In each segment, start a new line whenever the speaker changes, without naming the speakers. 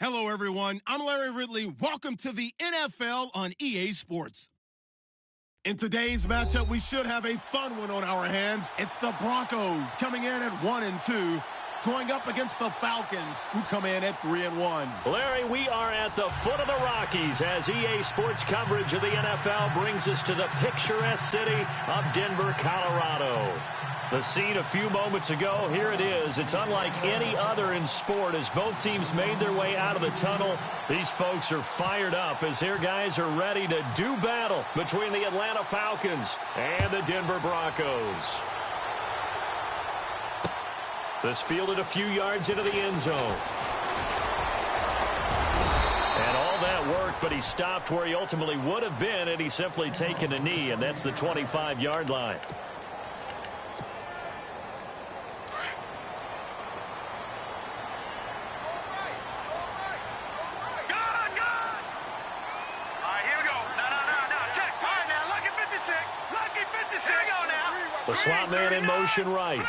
Hello, everyone. I'm Larry Ridley. Welcome to the NFL on EA Sports. In today's matchup, we should have a fun one on our hands. It's the Broncos coming in at 1-2, going up against the Falcons, who come in at 3-1.
Larry, we are at the foot of the Rockies as EA Sports coverage of the NFL brings us to the picturesque city of Denver, Colorado. The scene a few moments ago, here it is. It's unlike any other in sport as both teams made their way out of the tunnel. These folks are fired up as their guys are ready to do battle between the Atlanta Falcons and the Denver Broncos. This fielded a few yards into the end zone. And all that worked, but he stopped where he ultimately would have been had he simply taken a knee, and that's the 25-yard line. The slot man in motion right.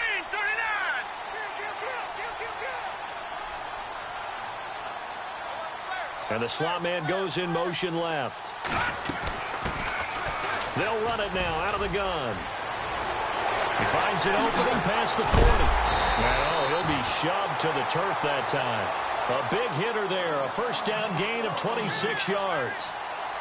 And the slot man goes in motion left. They'll run it now out of the gun. He finds an opening past the 40. No, he'll be shoved to the turf that time. A big hitter there. A first down gain of 26 yards.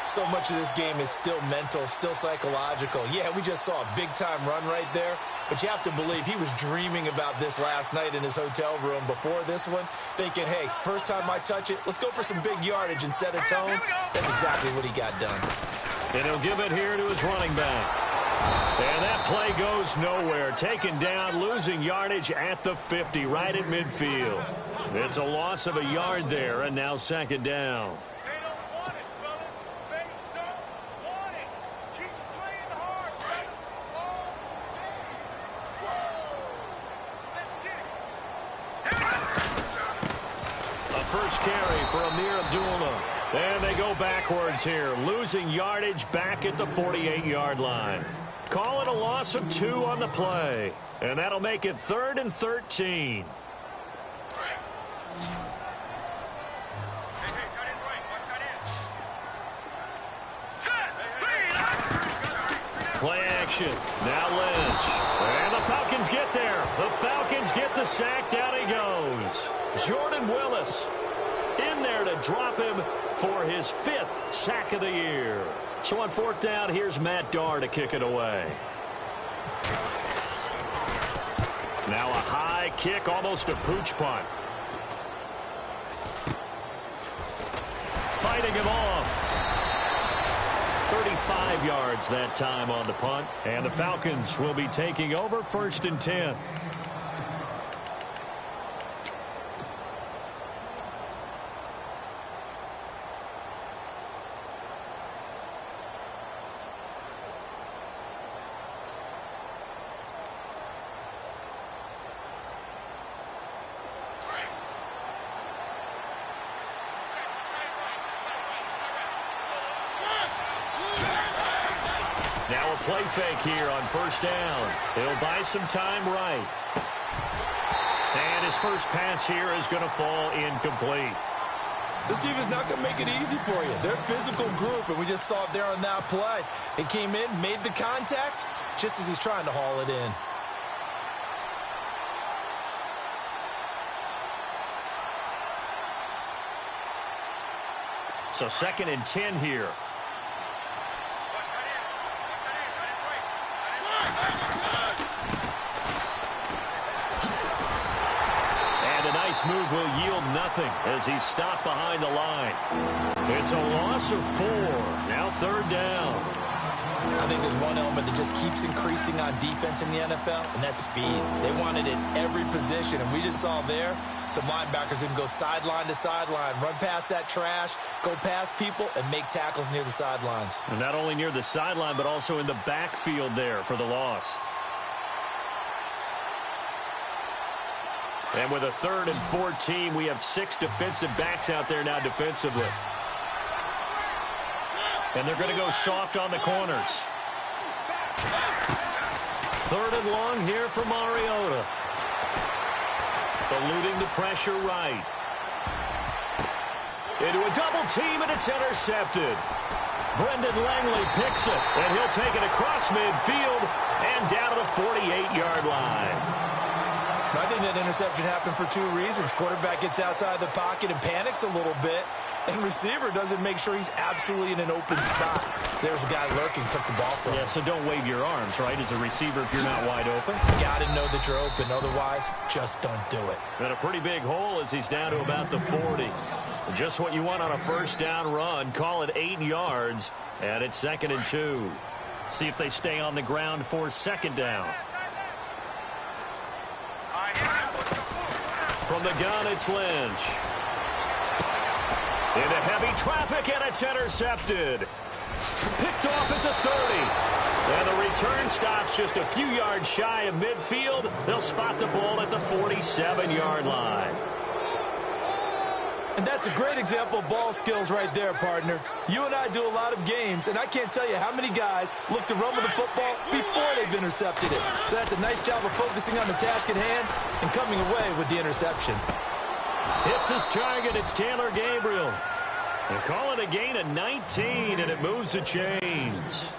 So much of this game is still mental, still psychological. Yeah, we just saw a big-time run right there, but you have to believe he was dreaming about this last night in his hotel room before this one, thinking, hey, first time I touch it, let's go for some big yardage and set a tone. That's exactly what he got done.
And he'll give it here to his running back. And that play goes nowhere. Taken down, losing yardage at the 50, right at midfield. It's a loss of a yard there, and now second down. First carry for Amir Abdullah. And they go backwards here, losing yardage back at the 48-yard line. Call it a loss of 2 on the play. And that'll make it 3rd and 13. Play action. Now Lynch. And the Falcons get there. The Falcons get the sack. Down he goes. Jordan Willis in there to drop him for his 5th sack of the year. So on 4th down, here's Matt Darr to kick it away. Now a high kick, almost a pooch punt. Fighting him off. 35 yards that time on the punt. And the Falcons will be taking over 1st and 10. Now a play fake here on 1st down. He'll buy some time right. And his first pass here is going to fall incomplete.
This defense is not going to make it easy for you. They're a physical group, and we just saw it there on that play. He came in, made the contact, just as he's trying to haul it in.
So 2nd and 10 here. Move will yield nothing as he's stopped behind the line. It's a loss of 4. Now 3rd down.
I think there's one element that just keeps increasing on defense in the NFL, and that's speed. They want it at every position, and we just saw there some linebackers who can go sideline to sideline, run past that trash, go past people, and make tackles near the sidelines.
And not only near the sideline, but also in the backfield there for the loss. And with a 3rd and 14, we have 6 defensive backs out there now defensively. And they're going to go soft on the corners. 3rd and long here for Mariota. Eluding the pressure right. into a double team, and it's intercepted. Brendan Langley picks it, and he'll take it across midfield and down to the 48-yard line.
I think that interception happened for two reasons. Quarterback gets outside the pocket and panics a little bit, and receiver doesn't make sure he's absolutely in an open spot. So there's a guy lurking, took the ball from him.
Yeah, so don't wave your arms, right, as a receiver if you're not wide open.
Got to know that you're open. Otherwise, just don't do it.
And a pretty big hole as he's down to about the 40. Just what you want on a first down run. Call it 8 yards, and it's 2nd and 2. See if they stay on the ground for 2nd down. From the gun, it's Lynch. Into heavy traffic, and it's intercepted. Picked off at the 30. And the return stops just a few yards shy of midfield. They'll spot the ball at the 47-yard line.
And that's a great example of ball skills right there, partner. You and I do a lot of games, and I can't tell you how many guys look to run with the football before they've intercepted it. So that's a nice job of focusing on the task at hand and coming away with the interception.
Hits his target. It's Taylor Gabriel. They call it a gain of 19, and it moves the chains.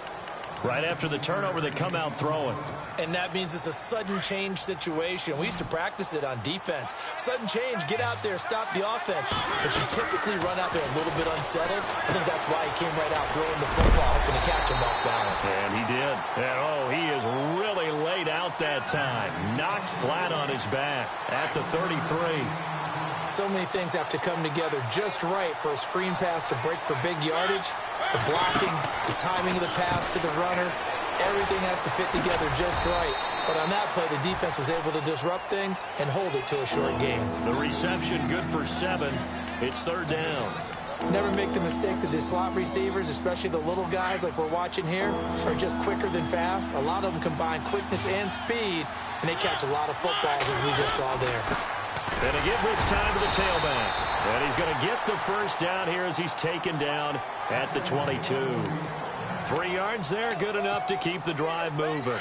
Right after the turnover, they come out throwing.
And that means it's a sudden change situation. We used to practice it on defense. Sudden change, get out there, stop the offense. But you typically run out there a little bit unsettled. I think that's why he came right out throwing the football, hoping to catch him off balance.
And he did. And, he is really laid out that time. Knocked flat on his back at the 33.
So many things have to come together just right for a screen pass to break for big yardage. The blocking, the timing of the pass to the runner, everything has to fit together just right. But on that play, the defense was able to disrupt things and hold it to a short game.
The reception good for 7. It's 3rd down.
Never make the mistake that the slot receivers, especially the little guys like we're watching here, are just quicker than fast. A lot of them combine quickness and speed, and they catch a lot of footballs as we just saw there.
And to give this time to the tailback. And he's going to get the first down here as he's taken down at the 22. 3 yards there, good enough to keep the drive moving.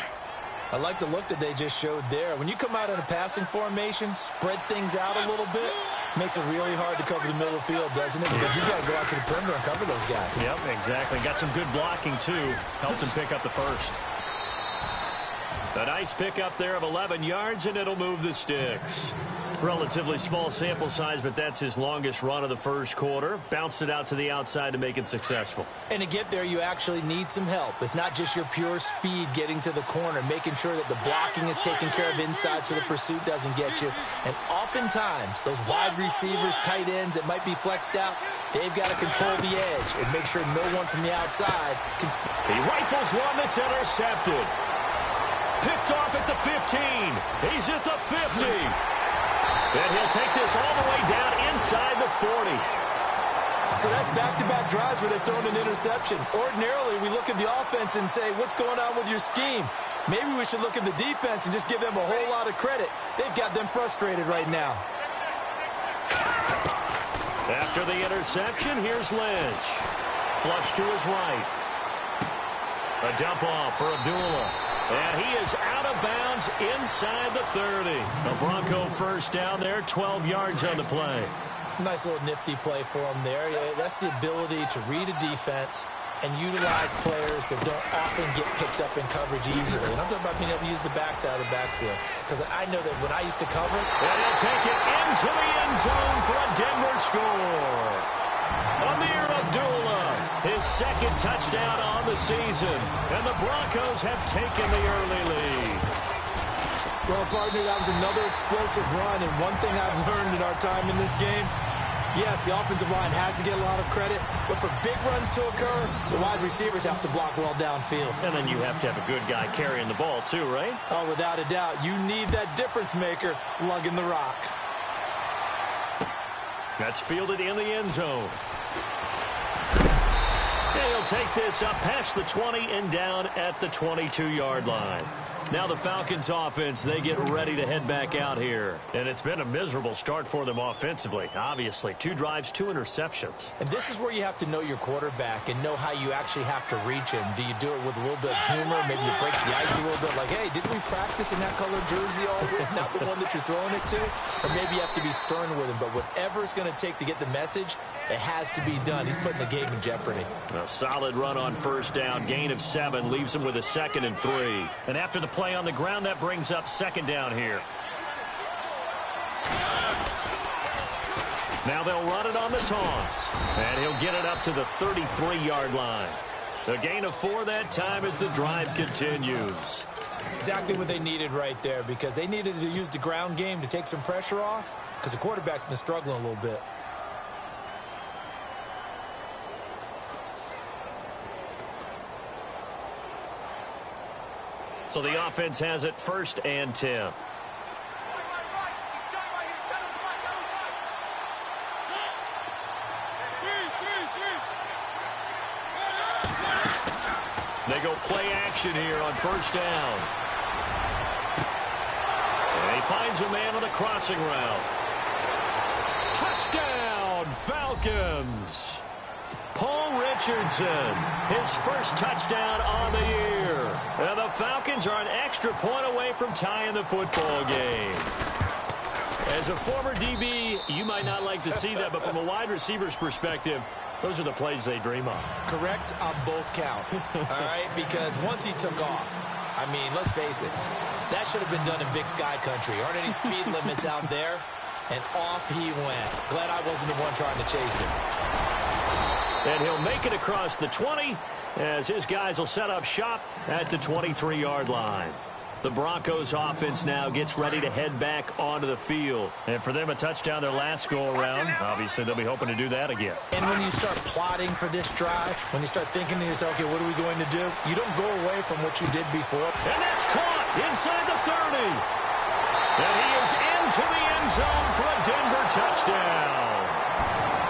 I like the look that they just showed there. When you come out in a passing formation, spread things out a little bit, makes it really hard to cover the middle of the field, doesn't it? Because you got to go out to the perimeter and cover those guys.
Yep, exactly. Got some good blocking, too. Helped him pick up the first. A nice pickup there of 11 yards, and it'll move the sticks. Relatively small sample size, but that's his longest run of the first quarter. Bounced it out to the outside to make it successful.
And to get there, you actually need some help. It's not just your pure speed getting to the corner, making sure that the blocking is taken care of inside so the pursuit doesn't get you. And oftentimes, those wide receivers, tight ends that might be flexed out, they've got to control the edge and make sure no one from the outside can...
He rifles one that's intercepted. Picked off at the 15. He's at the 50. And he'll take this all the way down inside the 40.
So that's back-to-back drives where they've thrown an interception. Ordinarily, we look at the offense and say, what's going on with your scheme? Maybe we should look at the defense and just give them a whole lot of credit. They've got them frustrated right now.
After the interception, here's Lynch. Flush to his right. A dump off for Abdullah. And he is out of bounds inside the 30. A Bronco first down there, 12 yards on the play.
Nice little nifty play for him there. Yeah, that's the ability to read a defense and utilize players that don't often get picked up in coverage easily. And I'm talking about being able to use the backside of the backfield. Because I know that when I used to cover...
And he'll take it into the end zone for a Denver score. Amir Abdullah, his second touchdown on the season. And the Broncos have taken the early lead.
Well, partner, that was another explosive run. And one thing I've learned in our time in this game, yes, the offensive line has to get a lot of credit. But for big runs to occur, the wide receivers have to block well downfield.
And then you have to have a good guy carrying the ball too, right?
Oh, without a doubt. You need that difference maker lugging the rock.
That's fielded in the end zone. He'll take this up past the 20 and down at the 22-yard line. Now the Falcons offense, they get ready to head back out here. And it's been a miserable start for them offensively, obviously. 2 drives, 2 interceptions.
And this is where you have to know your quarterback and know how you actually have to reach him. Do you do it with a little bit of humor? Maybe you break the ice a little bit like, hey, didn't we practice in that color jersey all week? Not the one that you're throwing it to? Or maybe you have to be stern with him. But whatever it's going to take to get the message, it has to be done. He's putting the game in jeopardy.
A solid run on first down. Gain of 7 leaves him with a 2nd and 3. And after the play on the ground, that brings up 2nd down here. Now they'll run it on the toss. And he'll get it up to the 33-yard line. A gain of 4 that time as the drive continues.
Exactly what they needed right there, because they needed to use the ground game to take some pressure off, because the quarterback's been struggling a little bit.
So the offense has it 1st and 10. They go play action here on 1st down. And he finds a man on a crossing route. Touchdown, Falcons! Paul Richardson, his first touchdown on the year. And the Falcons are an extra point away from tying the football game. As a former DB, you might not like to see that, but from a wide receiver's perspective, those are the plays they dream of.
Correct on both counts, all right? Because once he took off, I mean, let's face it, that should have been done in Big Sky country. Aren't any speed limits out there? And off he went. Glad I wasn't the one trying to chase him.
And he'll make it across the 20 as his guys will set up shop at the 23-yard line. The Broncos offense now gets ready to head back onto the field. And for them, a touchdown their last go-around. Obviously, they'll be hoping to do that again.
And when you start plotting for this drive, when you start thinking to yourself, okay, what are we going to do? You don't go away from what you did before.
And that's caught inside the 30. And he is into the end zone for a Denver touchdown.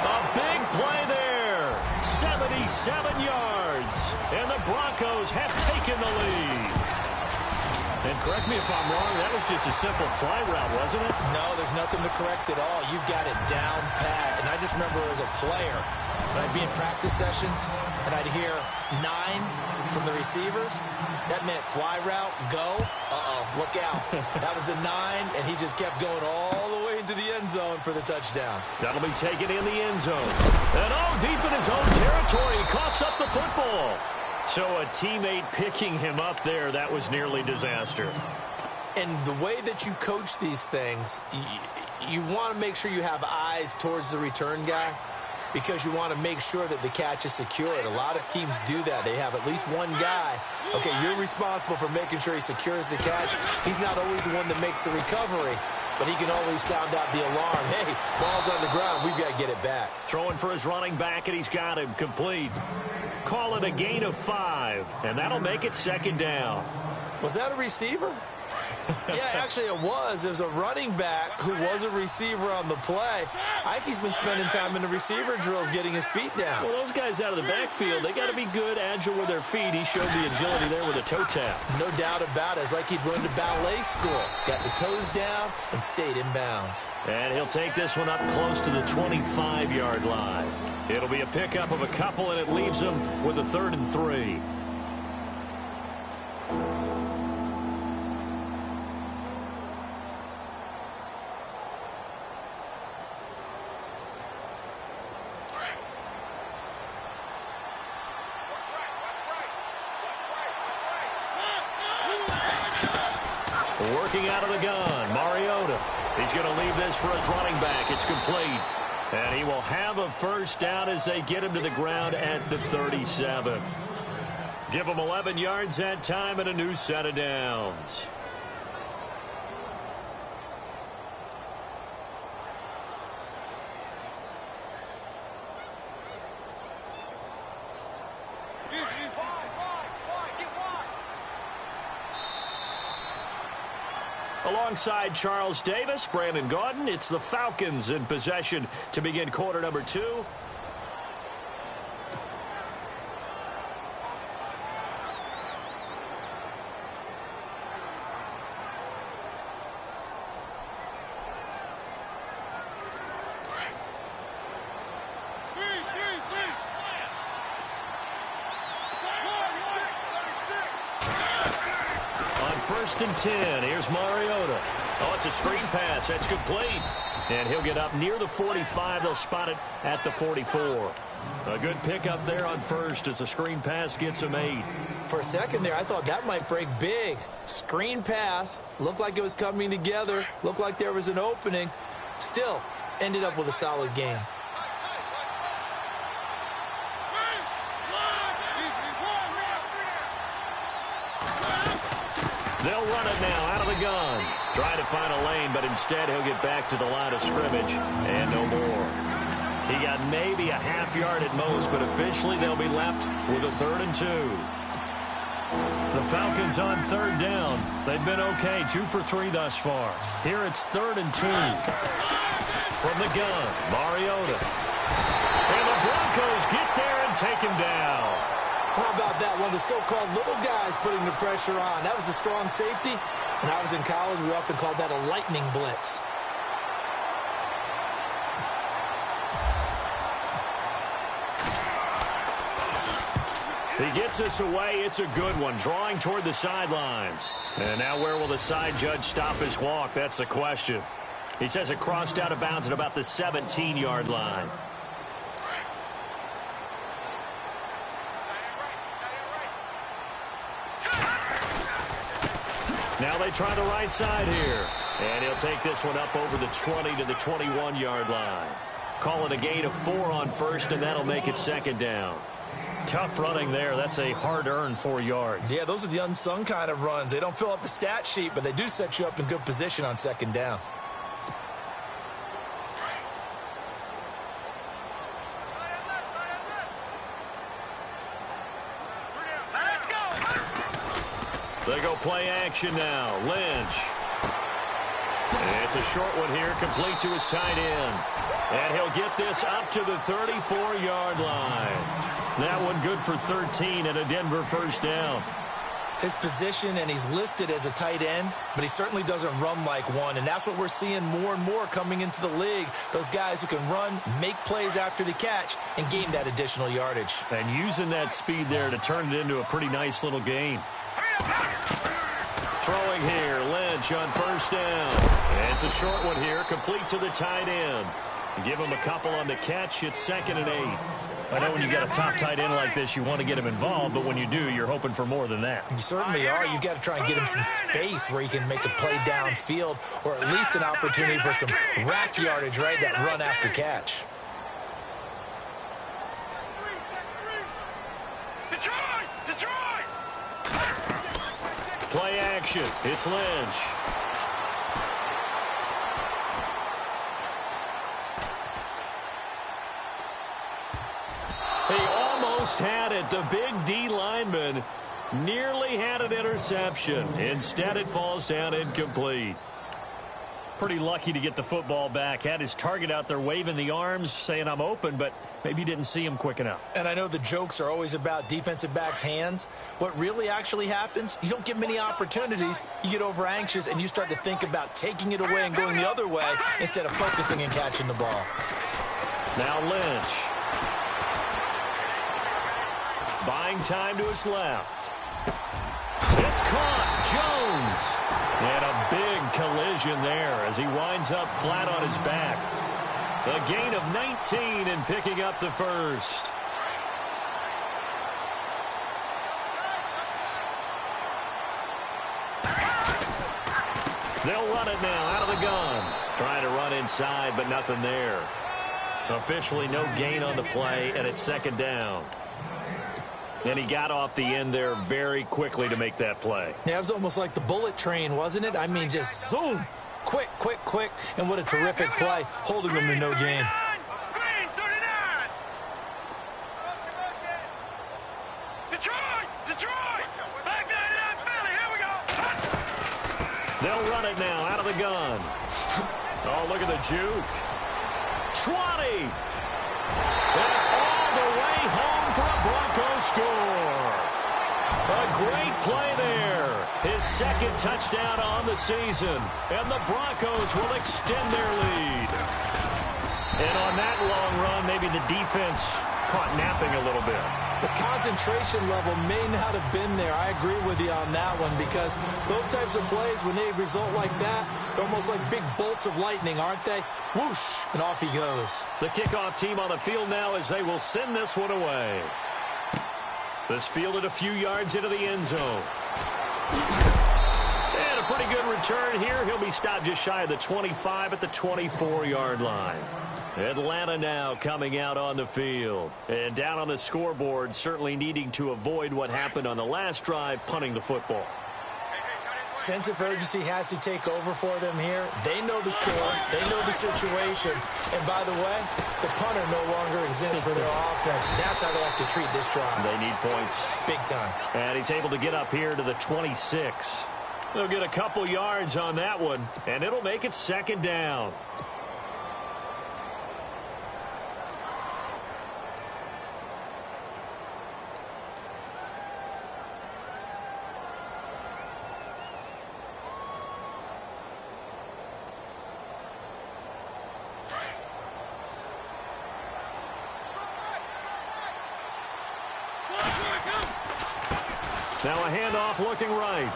A big play there. 77 yards. And the Broncos have taken the lead. And correct me if I'm wrong, that was just a simple fly route, wasn't it?
No, there's nothing to correct at all. You've got it down pat. And I just remember as a player, when I'd be in practice sessions and I'd hear 9 from the receivers, that meant fly route, go, look out. That was the 9, and he just kept going all the way into the end zone for the touchdown.
That'll be taken in the end zone. And deep in his own territory, he coughs up the football. So a teammate picking him up there, that was nearly disaster.
And the way that you coach these things, you want to make sure you have eyes towards the return guy, because you want to make sure that the catch is secured. A lot of teams do that. They have at least one guy. Okay, you're responsible for making sure he secures the catch. He's not always the one that makes the recovery, but he can always sound out the alarm. Hey, ball's on the ground. We've got to get it back.
Throwing for his running back, and he's got him complete. Call it a gain of 5, and that'll make it 2nd down.
Was that a receiver? Yeah, actually it was. It was a running back who was a receiver on the play. I think he's been spending time in the receiver drills getting his feet down.
Well, those guys out of the backfield, they got to be good, agile with their feet. He showed the agility there with a toe tap.
No doubt about it. It's like he'd run to ballet school. Got the toes down and stayed in bounds.
And he'll take this one up close to the 25-yard line. It'll be a pickup of a couple, and it leaves him with a 3rd and 3. Working out of the gun, Mariota. He's going to leave this for his running back. It's complete. And he will have a 1st down as they get him to the ground at the 37. Give him 11 yards that time and a new set of downs. Alongside Charles Davis, Brandon Gaudin, it's the Falcons in possession to begin quarter number 2. 1st and 10. Here's Mariota. Oh, it's a screen pass. That's complete. And he'll get up near the 45. They'll spot it at the 44. A good pickup there on 1st as the screen pass gets him 8.
For a second there, I thought that might break big. Screen pass. Looked like it was coming together. Looked like there was an opening. Still, ended up with a solid game.
They'll run it now out of the gun. Try to find a lane, but instead he'll get back to the line of scrimmage and no more. He got maybe a half yard at most, but officially they'll be left with a 3rd and 2. The Falcons on 3rd down. They've been okay, 2 for 3 thus far. Here it's 3rd and 2. From the gun, Mariota. And the Broncos get there and take him down.
How about that? One of the so-called little guys putting the pressure on. That was a strong safety. When I was in college, we often called that a lightning blitz.
He gets us away. It's a good one. Drawing toward the sidelines. And now where will the side judge stop his walk? That's the question. He says it crossed out of bounds at about the 17-yard line. Now they try the right side here. And he'll take this one up over the 20 to the 21-yard line. Call it a gain of 4 on 1st, and that'll make it 2nd down. Tough running there. That's a hard-earned 4 yards.
Yeah, those are the unsung kind of runs. They don't fill up the stat sheet, but they do set you up in good position on 2nd down.
They go play action now. Lynch. And it's a short one here, complete to his tight end. And he'll get this up to the 34-yard line. That one good for 13 and a Denver 1st down.
His position, and he's listed as a tight end, but he certainly doesn't run like one, and that's what we're seeing more and more coming into the league. Those guys who can run, make plays after the catch, and gain that additional yardage.
And using that speed there to turn it into a pretty nice little gain. Throwing here, Lynch on 1st down. And it's a short one here, complete to the tight end. Give him a couple on the catch. It's 2nd and 8. I know when you got a top tight end like this, you want to get him involved, but when you do, you're hoping for more than that.
You certainly are. You got to try and get him some space where he can make a play downfield, or at least an opportunity for some rack yardage, right? That run after catch.
Play action. It's Lynch. He almost had it. The big D lineman nearly had an interception. Instead, it falls down incomplete. Pretty lucky to get the football back. Had his target out there waving the arms, saying I'm open, but maybe didn't see him quick enough.
And I know the jokes are always about defensive backs' hands. What really actually happens, you don't get many opportunities. You get over anxious, and you start to think about taking it away and going the other way instead of focusing and catching the ball.
Now Lynch. Buying time to his left. It's caught. Jones. And a big collision there as he winds up flat on his back. A gain of 19 and picking up the 1st. They'll run it now out of the gun. Trying to run inside, but nothing there. Officially no gain on the play, and it's 2nd down. And he got off the end there very quickly to make that play.
Yeah, it was almost like the bullet train, wasn't it? I mean, just zoom. Quick, quick, quick. And what a terrific play, holding them to no gain.
They'll run it now out of the gun. Oh, look at the juke. 20. And all the way home for a Broncos score. A great play there. His 2nd touchdown on the season. And the Broncos will extend their lead. And on that long run, maybe the defense caught napping a little bit.
The concentration level may not have been there. I agree with you on that one, because those types of plays, when they result like that, they're almost like big bolts of lightning, aren't they? Whoosh, and off he goes.
The kickoff team on the field now as they will send this one away. This fielded a few yards into the end zone. And a pretty good return here. He'll be stopped just shy of the 25 at the 24-yard line. Atlanta now coming out on the field. And down on the scoreboard, certainly needing to avoid what happened on the last drive, punting the football.
Sense of urgency has to take over for them here. They know the score. They know the situation. And by the way, the punter no longer exists for their offense. That's how they have to treat this drive.
They need points.
Big time.
And he's able to get up here to the 26. They'll get a couple yards on that one, and it'll make it second down. Now a handoff looking right.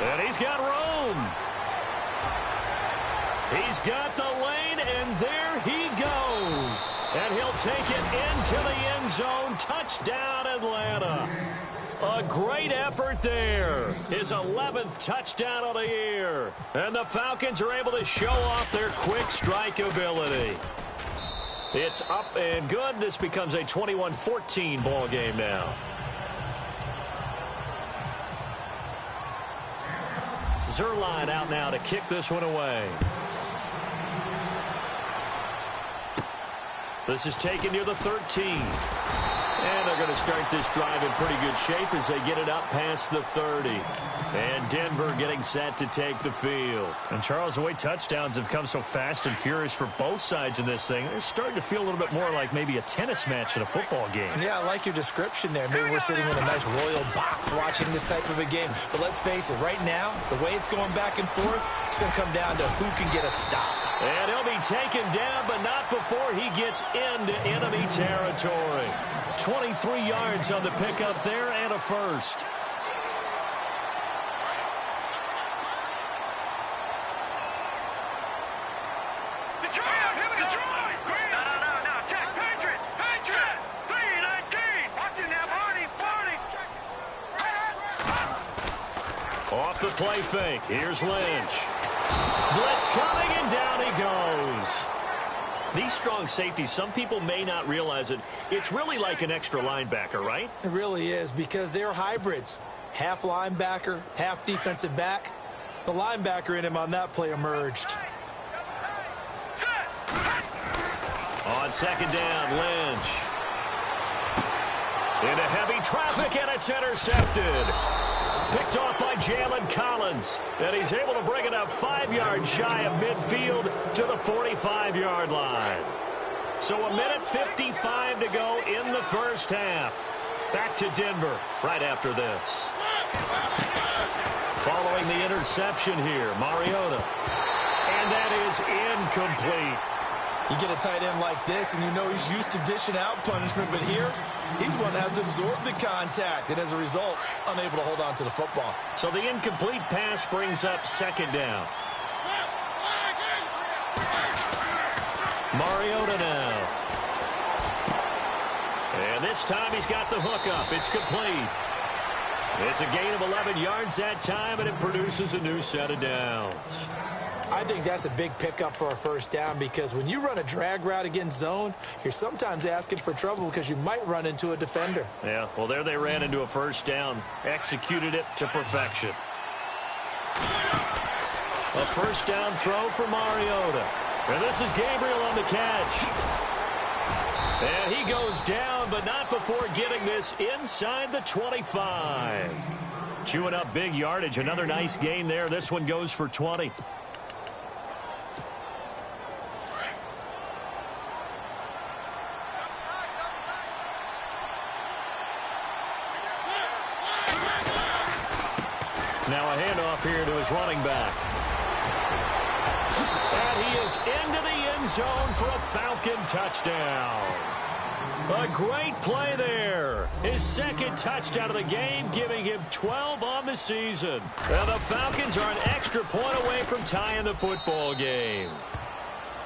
And he's got room. He's got the lane, and there he goes. And he'll take it into the end zone. Touchdown, Atlanta. A great effort there. His 11th touchdown of the year. And the Falcons are able to show off their quick strike ability. It's up and good. This becomes a 21-14 ball game now. Zerline out now to kick this one away. This is taken near the 13. And they're going to start this drive in pretty good shape as they get it up past the 30. And Denver getting set to take the field. And Charles, the way touchdowns have come so fast and furious for both sides in this thing, it's starting to feel a little bit more like maybe a tennis match in a football game.
Yeah, I like your description there. Maybe we're sitting in a nice royal box watching this type of a game. But let's face it, right now, the way it's going back and forth, it's going to come down to who can get a stop.
And he'll be taken down, but not before he gets into enemy territory. 23 yards on the pickup there and a first. Off the play fake. Here's Lynch. Blitz coming, and down he goes. These strong safeties, some people may not realize it. It's really like an extra linebacker, right?
It really is, because they're hybrids. Half linebacker, half defensive back. The linebacker in him on that play emerged.
On second down, Lynch. Into heavy traffic, and it's intercepted. Picked off by Jalen Collins. And he's able to bring it up 5 yards shy of midfield to the 45-yard line. So a minute 55 to go in the first half. Back to Denver right after this. Following the interception here, Mariota. And that is incomplete.
You get a tight end like this, and you know he's used to dishing out punishment, but here, he's one that has to absorb the contact, and as a result, unable to hold on to the football.
So the incomplete pass brings up second down. Mariota now. And this time he's got the hook up. It's complete. It's a gain of 11 yards that time, and it produces a new set of downs.
I think that's a big pickup for a first down, because when you run a drag route against zone, you're sometimes asking for trouble because you might run into a defender.
Yeah, well, there they ran into a first down, executed it to perfection. A first down throw for Mariota. And this is Gabriel on the catch. And he goes down, but not before getting this inside the 25. Chewing up big yardage. Another nice gain there. This one goes for 20. Now a handoff here to his running back. And he is into the end zone for a Falcon touchdown. A great play there. His second touchdown of the game, giving him 12 on the season. And the Falcons are an extra point away from tying the football game.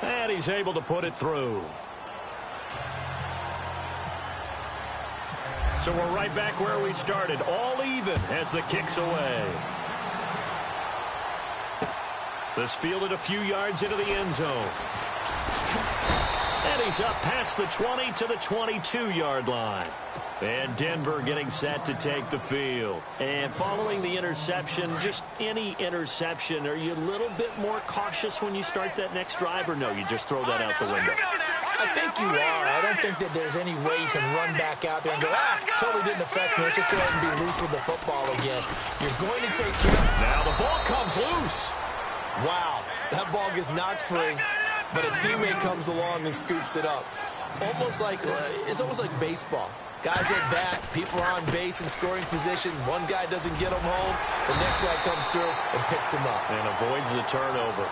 And he's able to put it through. So we're right back where we started, all even as the kick's away. This fielded a few yards into the end zone. And he's up past the 20 to the 22-yard line. And Denver getting set to take the field. And following the interception, just any interception, are you a little bit more cautious when you start that next drive, or no, you just throw that out the window?
I think you are. I don't think that there's any way you can run back out there and go, totally didn't affect me. Let's just go ahead and be loose with the football again. You're going to take care.
Now the ball comes loose.
Wow, that ball gets knocked free, but a teammate comes along and scoops it up. It's almost like baseball. Guys at bat, people are on base in scoring position. One guy doesn't get him home. The next guy comes through and picks him up.
And avoids the turnover.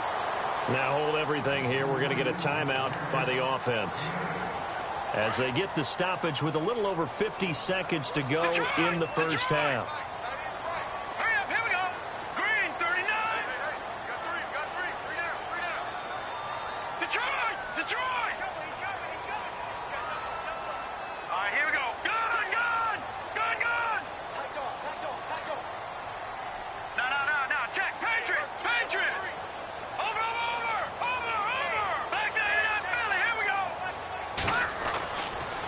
Now hold everything here. We're going to get a timeout by the offense. As they get the stoppage with a little over 50 seconds to go in the first half.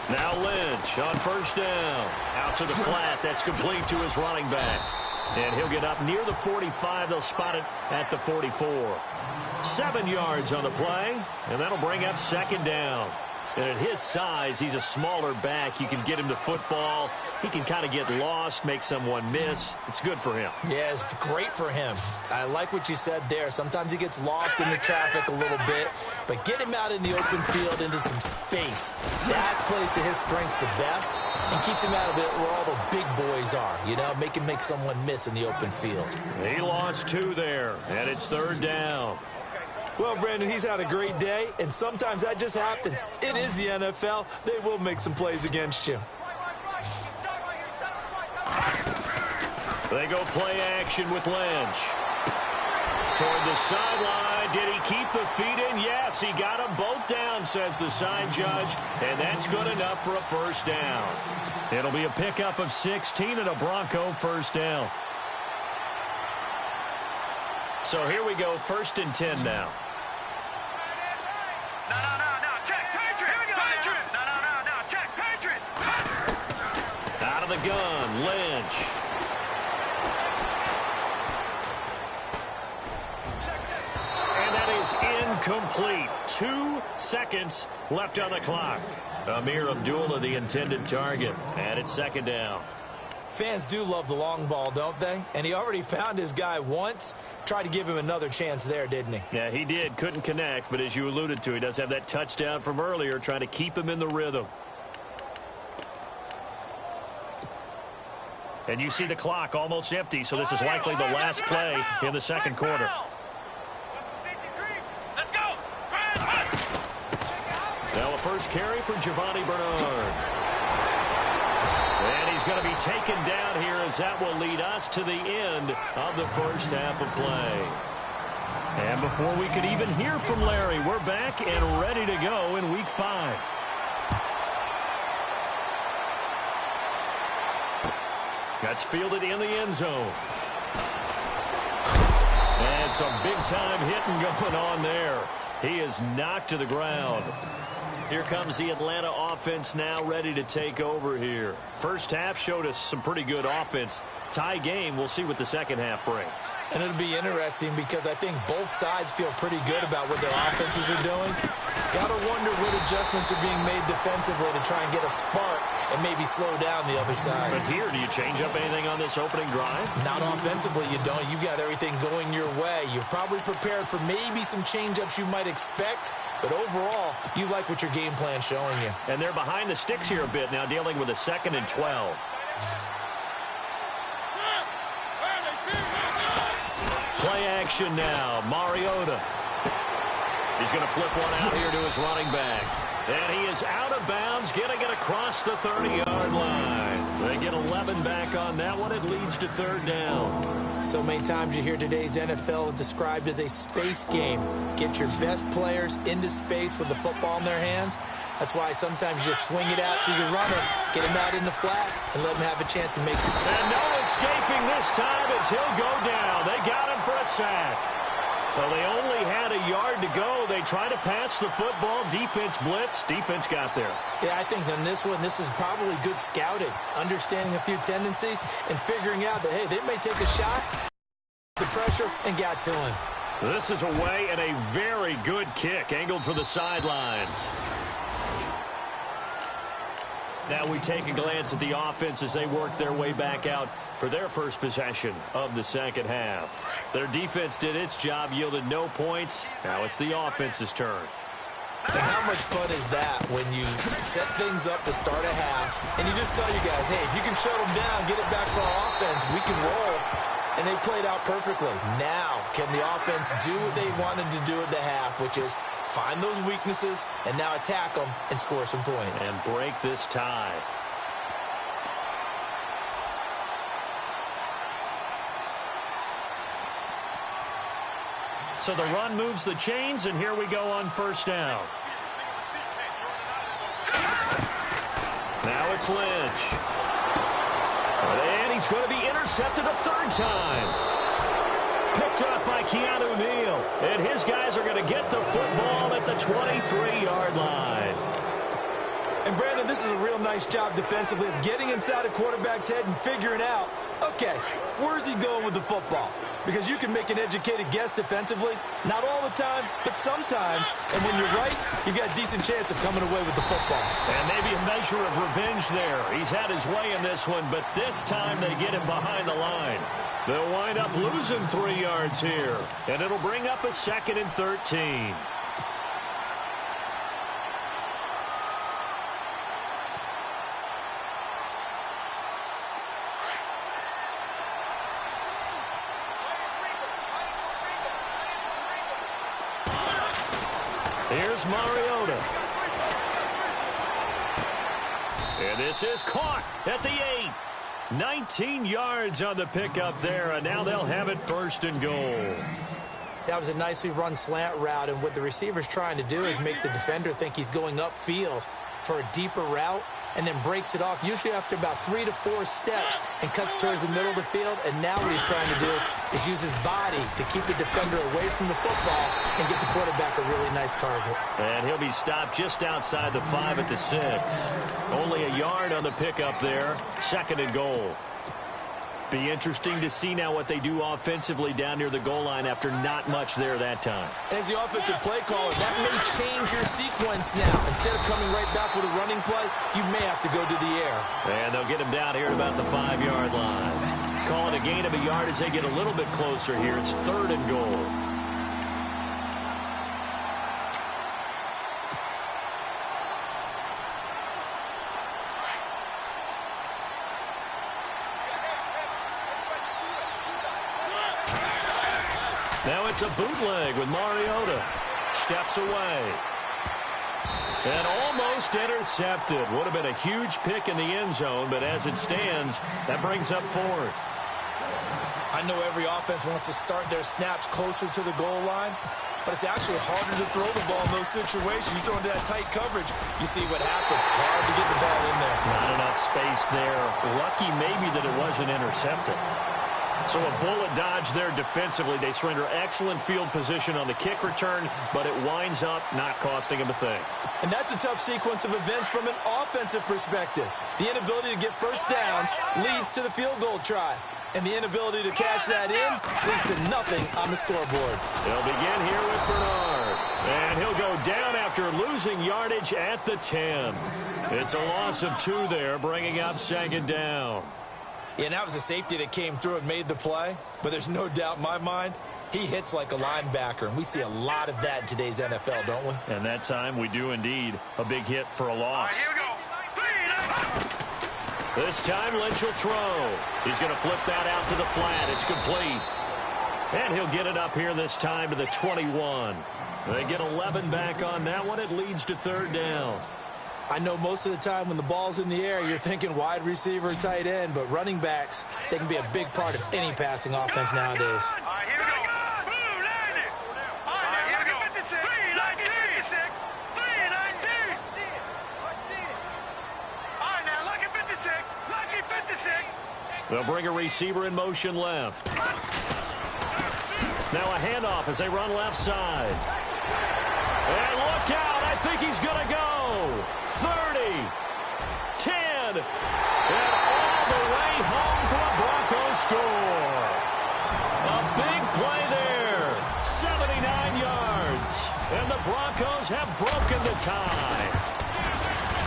Now Lynch on first down. Out to the flat. That's complete to his running back. And he'll get up near the 45. They'll spot it at the 44. 7 yards on the play. And that'll bring up second down. And at his size, he's a smaller back. You can get him to football. He can kind of get lost, make someone miss. It's good for him.
Yeah, it's great for him. I like what you said there. Sometimes he gets lost in the traffic a little bit, but get him out in the open field into some space. That plays to his strengths the best and keeps him out of it where all the big boys are, you know, make him make someone miss in the open field.
He lost 2 there, and it's third down.
Well, Brandon, he's had a great day, and sometimes that just happens. It is the NFL. They will make some plays against you.
They go play action with Lynch. Toward the sideline. Did he keep the feet in? Yes, he got them both down, says the sign judge, and that's good enough for a first down. It'll be a pickup of 16 and a Bronco first down. So here we go, 1st and 10 now.
No, check, Patriot. Here we go, Patriot. No, check, Patriot.
Out of the gun, Lynch. And that is incomplete. 2 seconds left on the clock. Amir Abdullah, the intended target, and it's second down.
Fans do love the long ball, don't they? And he already found his guy once. Tried to give him another chance there, didn't he?
Yeah, he did. Couldn't connect, but as you alluded to, he does have that touchdown from earlier, trying to keep him in the rhythm. And you see the clock almost empty, so this is likely the last play in the second quarter.
Let's go.
Now the first carry for Giovanni Bernard. And he's going to be taken down here as that will lead us to the end of the first half of play. And before we could even hear from Larry, we're back and ready to go in Week 5. That's fielded in the end zone. And some big-time hitting going on there. He is knocked to the ground. Here comes the Atlanta offense now ready to take over here. First half showed us some pretty good offense. Tie game, we'll see what the second half brings.
And it'll be interesting because I think both sides feel pretty good about what their offenses are doing. Got to wonder what adjustments are being made defensively to try and get a spark and maybe slow down the other side.
But here, do you change up anything on this opening drive?
Not offensively, you don't. You've got everything going your way. You're probably prepared for maybe some change-ups you might expect, but overall, you like what your game plan's showing you.
And they're behind the sticks here a bit now, dealing with a 2nd and 12. Play action now. Mariota. He's going to flip one out here to his running back. And he is out of bounds, getting it across the 30-yard line. They get 11 back on that one. It leads to third down.
So many times you hear today's NFL described as a space game. Get your best players into space with the football in their hands. That's why sometimes you just swing it out to your runner, get him out in the flat, and let him have a chance to make it.
And no escaping this time as he'll go down. They got him for a sack. So they only had a yard to go. They try to pass the football. Defense blitz. Defense got there.
Yeah, I think on this one, this is probably good scouting, understanding a few tendencies, and figuring out that, hey, they may take a shot, the pressure, and got to him.
This is away and a very good kick, angled for the sidelines. Now we take a glance at the offense as they work their way back out for their first possession of the second half. Their defense did its job, yielded no points. Now it's the offense's turn.
And how much fun is that when you set things up to start a half, and you just tell you guys, hey, if you can shut them down, get it back for our offense, we can roll. And they played out perfectly. Now, can the offense do what they wanted to do at the half, which is find those weaknesses and now attack them and score some points.
And break this tie. So the run moves the chains, and here we go on first down. Now it's Lynch. And he's going to be intercepted a third time. Picked up by Keanu Neal. And his guys are going to get the football at the 23-yard line.
And, Brandon, this is a real nice job defensively of getting inside a quarterback's head and figuring out, okay, where's he going with the football? Because you can make an educated guess defensively, not all the time, but sometimes. And when you're right, you've got a decent chance of coming away with the football.
And maybe a measure of revenge there. He's had his way in this one, but this time they get him behind the line. They'll wind up losing 3 yards here, and it'll bring up a 2nd and 13. Here's Mariota. And this is caught at the 8. 19 yards on the pickup there, and now they'll have it 1st and goal.
That was a nicely run slant route, and what the receiver's trying to do is make the defender think he's going upfield for a deeper route, and then breaks it off, usually after about 3 to 4 steps, and cuts towards the middle of the field. And now what he's trying to do is use his body to keep the defender away from the football and get the quarterback a really nice target.
And he'll be stopped just outside the 5 at the 6. Only a yard on the pickup there. 2nd and goal. Be interesting to see now what they do offensively down near the goal line after not much there that time.
As the offensive play caller, that may change your sequence now. Instead of coming right back with a running play, you may have to go to the air.
And they'll get him down here at about the 5-yard line. Call it a gain of a yard as they get a little bit closer here. It's 3rd and goal. Now it's a bootleg with Mariota. Steps away. And almost intercepted. Would have been a huge pick in the end zone, but as it stands, that brings up 4th.
I know every offense wants to start their snaps closer to the goal line, but it's actually harder to throw the ball in those situations. You throw into that tight coverage, you see what happens. Hard to get the ball in there.
Not enough space there. Lucky maybe that it wasn't intercepted. So a bullet dodge there defensively. They surrender excellent field position on the kick return, but it winds up not costing them a thing.
And that's a tough sequence of events from an offensive perspective. The inability to get first downs leads to the field goal try. And the inability to cash that in leads to nothing on the scoreboard.
They'll begin here with Bernard. And he'll go down after losing yardage at the 10. It's a loss of 2 there, bringing up 2nd down.
Yeah, and that was a safety that came through and made the play. But there's no doubt in my mind, he hits like a linebacker. And we see a lot of that in today's NFL, don't we?
And that time we do indeed. A big hit for a loss.
Here we go.
This time Lynch will throw. He's going to flip that out to the flat. It's complete. And he'll get it up here this time to the 21. They get 11 back on that one. It leads to third down.
I know most of the time when the ball's in the air, you're thinking wide receiver, tight end, but running backs, they can be a big part of any passing offense nowadays.
All right, here we go. Blue, land it. All right, here we go. 56. 3-19. 3-19. All right, now, lucky 56. Lucky 56.
They'll bring a receiver in motion left. Now a handoff as they run left side. And look out. I think he's going to go. 30, 10, and all the way home for a Broncos score. A big play there, 79 yards, and the Broncos have broken the tie.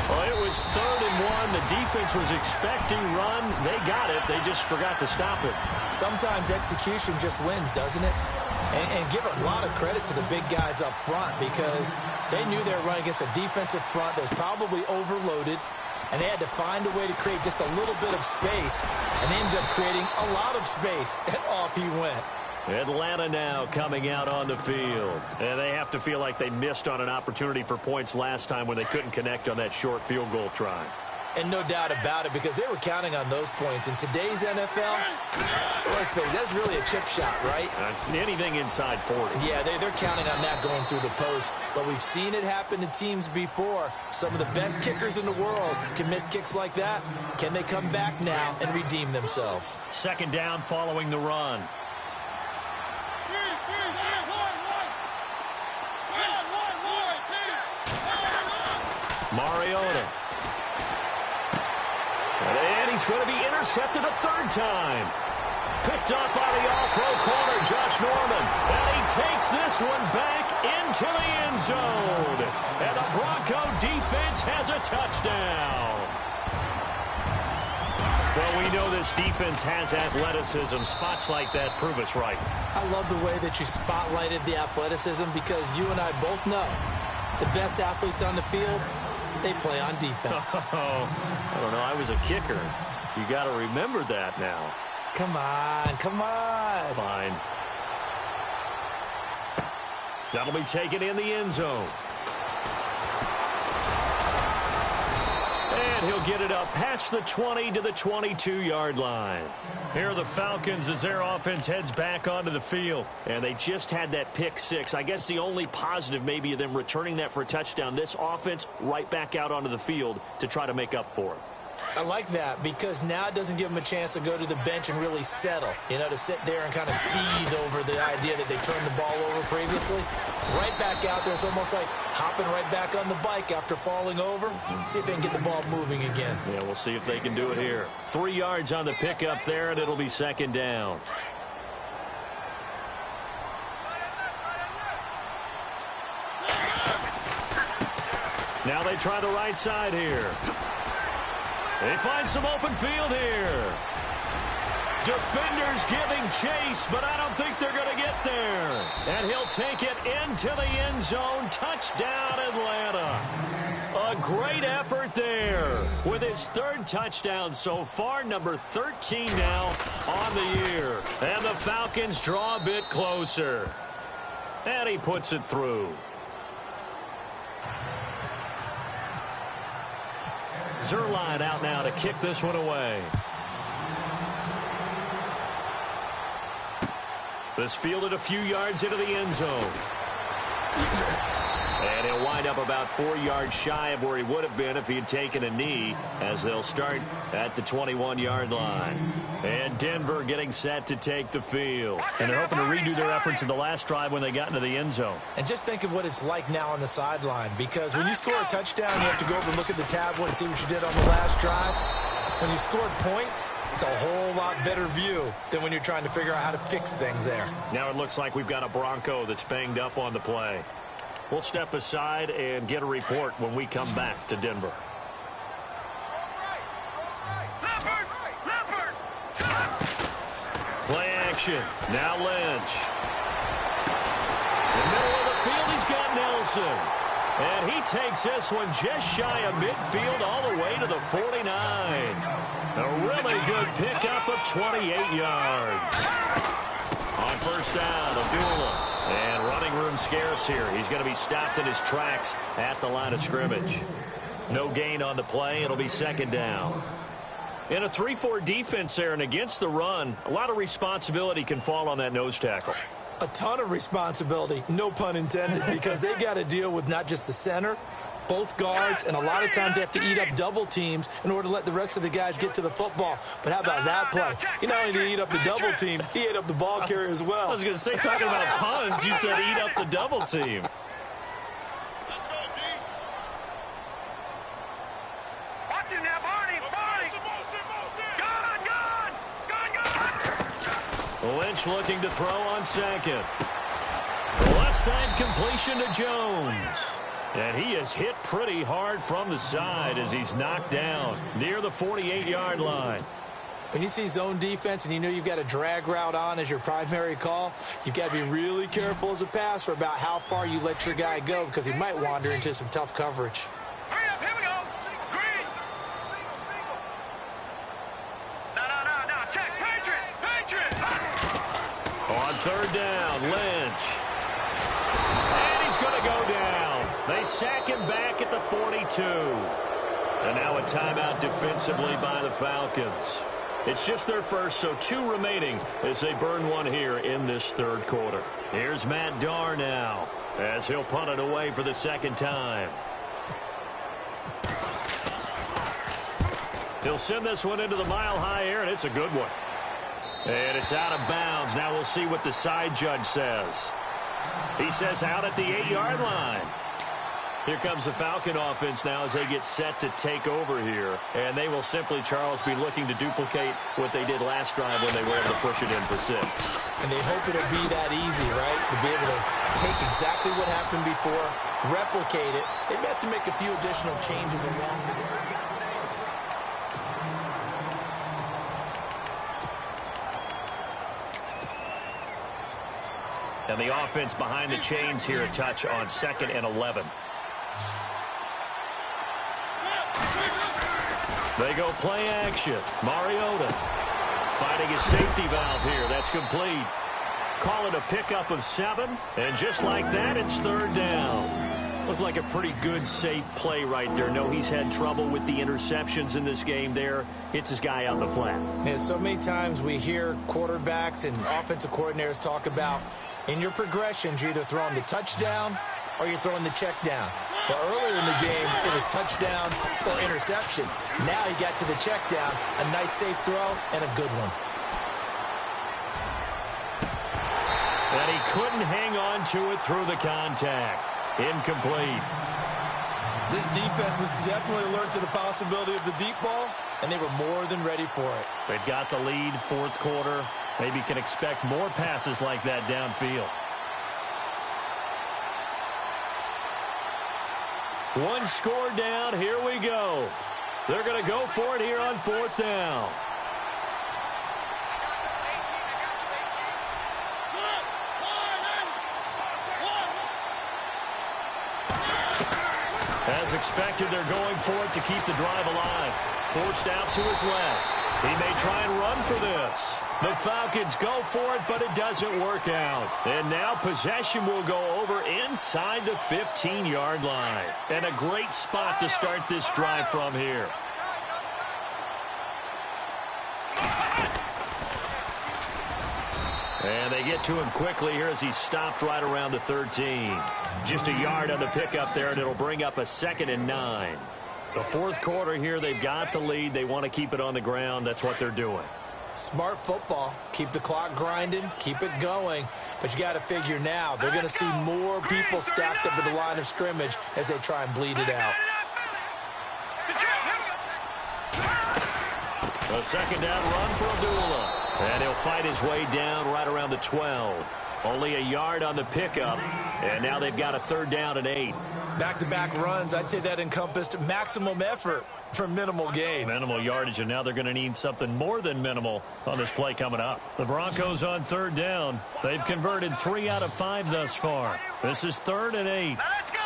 Well, it was 3rd and 1. The defense was expecting run. They got it. They just forgot to stop it.
Sometimes execution just wins, doesn't it? And give a lot of credit to the big guys up front because they knew they were running against a defensive front that was probably overloaded, and they had to find a way to create just a little bit of space, and they ended up creating a lot of space, and off he went.
Atlanta now coming out on the field. And they have to feel like they missed on an opportunity for points last time when they couldn't connect on that short field goal try.
And no doubt about it, because they were counting on those points. In today's NFL, let's face it, that's really a chip shot, right?
That's anything inside 40.
Yeah, they're counting on that going through the post. But we've seen it happen to teams before. Some of the best kickers in the world can miss kicks like that. Can they come back now and redeem themselves?
Second down following the run. Mariota. And he's going to be intercepted a third time. Picked up by the all-pro corner, Josh Norman. And he takes this one back into the end zone. And the Bronco defense has a touchdown. Well, we know this defense has athleticism. Spots like that prove us right.
I love the way that you spotlighted the athleticism because you and I both know the best athletes on the field, they play on defense.
Oh, I don't know. I was a kicker. You got to remember that now.
Come on, come on.
Fine. That'll be taken in the end zone. And he'll get it up past the 20 to the 22-yard line. Here are the Falcons as their offense heads back onto the field. And they just had that pick six. I guess the only positive maybe of them returning that for a touchdown. This offense right back out onto the field to try to make up for it.
I like that because now it doesn't give them a chance to go to the bench and really settle, you know, to sit there and kind of seethe over the idea that they turned the ball over previously. Right back out there, it's almost like hopping right back on the bike after falling over. See if they can get the ball moving again.
Yeah, we'll see if they can do it here. 3 yards on the pickup there, and it'll be second down. Now they try the right side here. They find some open field here. Defenders giving chase, but I don't think they're going to get there. And he'll take it into the end zone. Touchdown, Atlanta. A great effort there with his third touchdown so far, number 13 now on the year. And the Falcons draw a bit closer. And he puts it through. Zerline out now to kick this one away. This fielded a few yards into the end zone. And he'll wind up about 4 yards shy of where he would have been if he had taken a knee, as they'll start at the 21-yard line. And Denver getting set to take the field. And they're hoping to redo their efforts in the last drive when they got into the end zone.
And just think of what it's like now on the sideline, because when you score a touchdown, you have to go over and look at the tablet and see what you did on the last drive. When you scored points, it's a whole lot better view than when you're trying to figure out how to fix things there.
Now it looks like we've got a Bronco that's banged up on the play. We'll step aside and get a report when we come back to Denver. Play action. Now Lynch. In the middle of the field, he's got Nelson. And he takes this one just shy of midfield all the way to the 49. A really good pickup of 28 yards. On first down, Abdullah. And running room scarce here. He's going to be stopped in his tracks at the line of scrimmage. No gain on the play. It'll be second down. In a 3-4 defense there and against the run, a lot of responsibility can fall on that nose tackle.
A ton of responsibility, no pun intended, because they've got to deal with not just the center, both guards, and a lot of times they have to eat up double teams in order to let the rest of the guys get to the football. But how about that play? He not only did he eat up the double team, he ate up the ball carrier as well.
I was going to say, talking about puns, you said eat up the double team.
Watch him now, Barney. Gone.
Lynch looking to throw on second. The left side completion to Jones. And he is hit pretty hard from the side as he's knocked down near the 48-yard line.
When you see zone defense and you know you've got a drag route on as your primary call, you've got to be really careful as a passer about how far you let your guy go because he might wander into some tough coverage.
Hurry up, here we go. Green. No. Check. Patriot.
On third down, Lynch. And he's going to go down. They sack him back at the 42. And now a timeout defensively by the Falcons. It's just their first, so 2 remaining as they burn one here in this third quarter. Here's Matt Darr now as he'll punt it away for the second time. He'll send this one into the mile-high air, and it's a good one. And it's out of bounds. Now we'll see what the side judge says. He says out at the 8-yard line. Here comes the Falcon offense now as they get set to take over here. And they will simply, Charles, be looking to duplicate what they did last drive when they were able to push it in for 6.
And they hope it'll be that easy, right? To be able to take exactly what happened before, replicate it. They may have to make a few additional changes along the way.
And the offense behind the chains here a touch on 2nd and 11. They go play action. Mariota finding his safety valve here. That's complete. Call it a pickup of 7. And just like that, it's third down. Looked like a pretty good, safe play right there. No, he's had trouble with the interceptions in this game there. Hits his guy out in the flat.
Yeah, so many times we hear quarterbacks and offensive coordinators talk about in your progressions, you're either throwing the touchdown or you're throwing the check down. But earlier in the game, it was touchdown or interception. Now he got to the check down, a nice safe throw, and a good one.
And he couldn't hang on to it through the contact. Incomplete.
This defense was definitely alert to the possibility of the deep ball, and they were more than ready for it.
They've got the lead, fourth quarter. Maybe can expect more passes like that downfield. One score down. Here we go. They're going to go for it here on 4th down. As expected, they're going for it to keep the drive alive. Forced out to his left. He may try and run for this. The Falcons go for it, but it doesn't work out. And now possession will go over inside the 15-yard line. And a great spot to start this drive from here. And they get to him quickly here as he's stopped right around the 13. Just a yard on the pickup there, and it'll bring up a 2nd and 9. The fourth quarter here, they've got the lead. They want to keep it on the ground. That's what they're doing.
Smart football. Keep the clock grinding. Keep it going. But you got to figure now, they're going to see more people stacked up at the line of scrimmage as they try and bleed it out.
A 2nd down run for Abdullah. And he'll fight his way down right around the 12. Only a yard on the pickup. And now they've got a 3rd down and 8.
Back-to-back runs, I'd say that encompassed maximum effort for minimal gain.
Minimal yardage, and now they're going to need something more than minimal on this play coming up. The Broncos on 3rd down. They've converted 3 out of 5 thus far. This is 3rd and 8.
Let's go.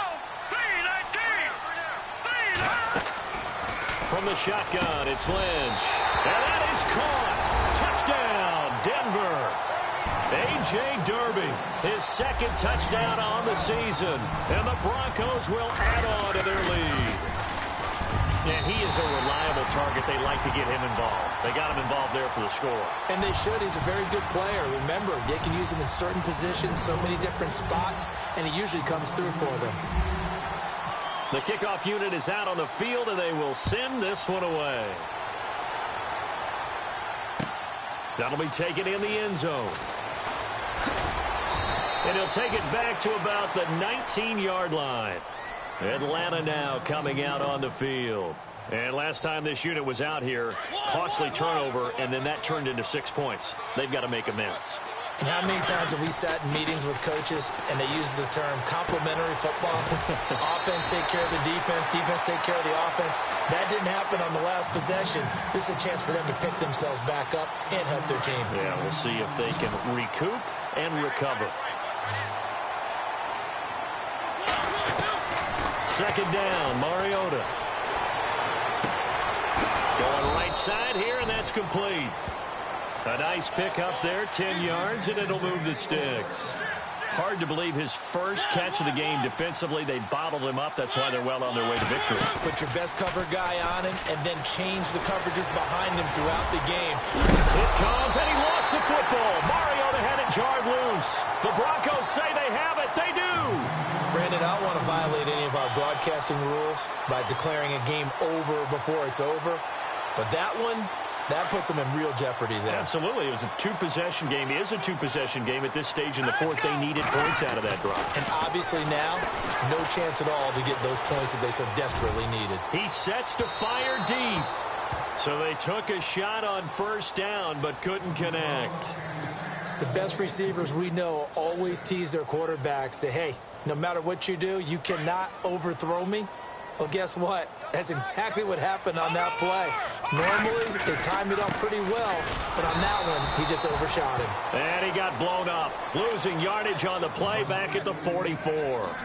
3-19.
From the shotgun, it's Lynch. And that is caught. Touchdown, Denver. A.J. Derby, his second touchdown on the season. And the Broncos will add on to their lead. And he is a reliable target. They like to get him involved. They got him involved there for the score.
And they should. He's a very good player. Remember, they can use him in certain positions, so many different spots, and he usually comes through for them.
The kickoff unit is out on the field, and they will send this one away. That'll be taken in the end zone. And he'll take it back to about the 19-yard line. Atlanta now coming out on the field. And last time this unit was out here, costly turnover, and then that turned into 6 points. They've got to make amends.
And how many times have we sat in meetings with coaches and they use the term complementary football? Offense take care of the defense, defense take care of the offense. That didn't happen on the last possession. This is a chance for them to pick themselves back up and help their team.
Yeah, we'll see if they can recoup and recover. Second down, Mariota. Going right side here, and that's complete. A nice pick up there, 10 yards, and it'll move the sticks. Hard to believe his first catch of the game defensively. They bottled him up. That's why they're well on their way to victory.
Put your best cover guy on him and then change the coverages behind him throughout the game.
It comes, and he lost the football. Mariota had it jarred loose. The Broncos say they have it. They do.
Brandon, I don't want to violate any of our broadcasting rules by declaring a game over before it's over. But that one, that puts them in real jeopardy there.
Absolutely. It was a two-possession game. It is a two-possession game at this stage in the fourth. They needed points out of that drive.
And obviously now, no chance at all to get those points that they so desperately needed.
He sets to fire deep. So they took a shot on first down but couldn't connect.
The best receivers we know always tease their quarterbacks that, hey, no matter what you do, you cannot overthrow me. Well, guess what? That's exactly what happened on that play. Normally, they timed it up pretty well, but on that one, he just overshot him.
And he got blown up, losing yardage on the play back at the 44.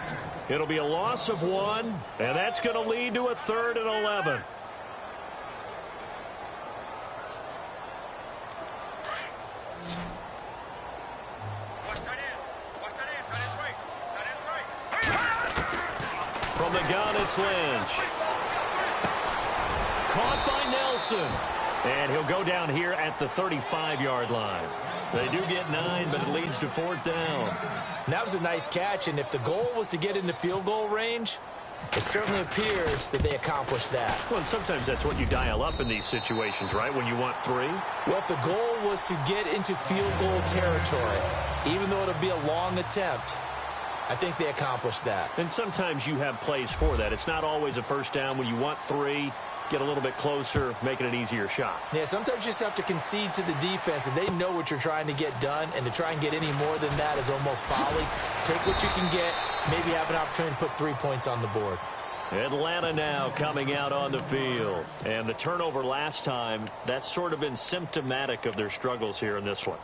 It'll be a loss of 1, and that's going to lead to a 3rd and 11. From the gun, it's Lynch. Caught by Nelson. And he'll go down here at the 35-yard line. They do get 9, but it leads to 4th down.
And that was a nice catch, and if the goal was to get into field goal range, it certainly appears that they accomplished that.
Well, and sometimes that's what you dial up in these situations, right, when you want 3?
Well, if the goal was to get into field goal territory, even though it'll be a long attempt, I think they accomplished that.
And sometimes you have plays for that. It's not always a first down. When you want 3, get a little bit closer, make it an easier shot.
Yeah, sometimes you just have to concede to the defense, and they know what you're trying to get done, and to try and get any more than that is almost folly. Take what you can get, maybe have an opportunity to put 3 points on the board.
Atlanta now coming out on the field. And the turnover last time, that's sort of been symptomatic of their struggles here in this one.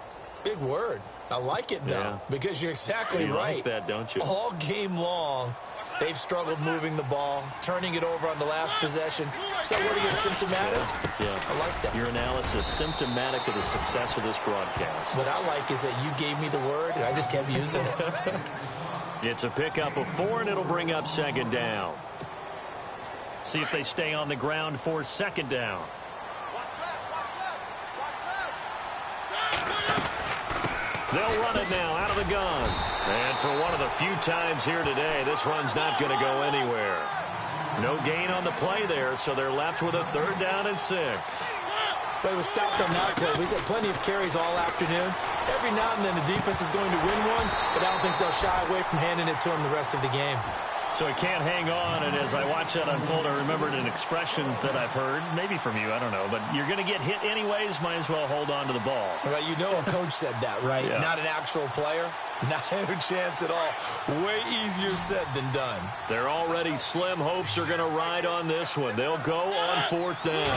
Big word. I like it, though, because you're exactly right.
You like that, don't you?
All game long, they've struggled moving the ball, turning it over on the last possession. So where to get symptomatic?
Yeah.
I like that.
Your analysis symptomatic of the success of this broadcast.
What I like is that you gave me the word, and I just kept using it.
It's a pickup of 4, and it'll bring up 2nd down. See if they stay on the ground for 2nd down. They'll run it now out of the gun. And for one of the few times here today, this run's not going to go anywhere. No gain on the play there, so they're left with a 3rd down and 6.
But it was stopped on that play. We've had plenty of carries all afternoon. Every now and then the defense is going to win one, but I don't think they'll shy away from handing it to them the rest of the game.
So he can't hang on, and as I watch that unfold, I remembered an expression that I've heard, maybe from you, I don't know, but you're going to get hit anyways, might as well hold on to the ball.
Well, you know a coach said that, right?
Yeah.
Not an actual player. Not a chance at all. Way easier said than done.
Their already slim hopes are going to ride on this one. They'll go on 4th down.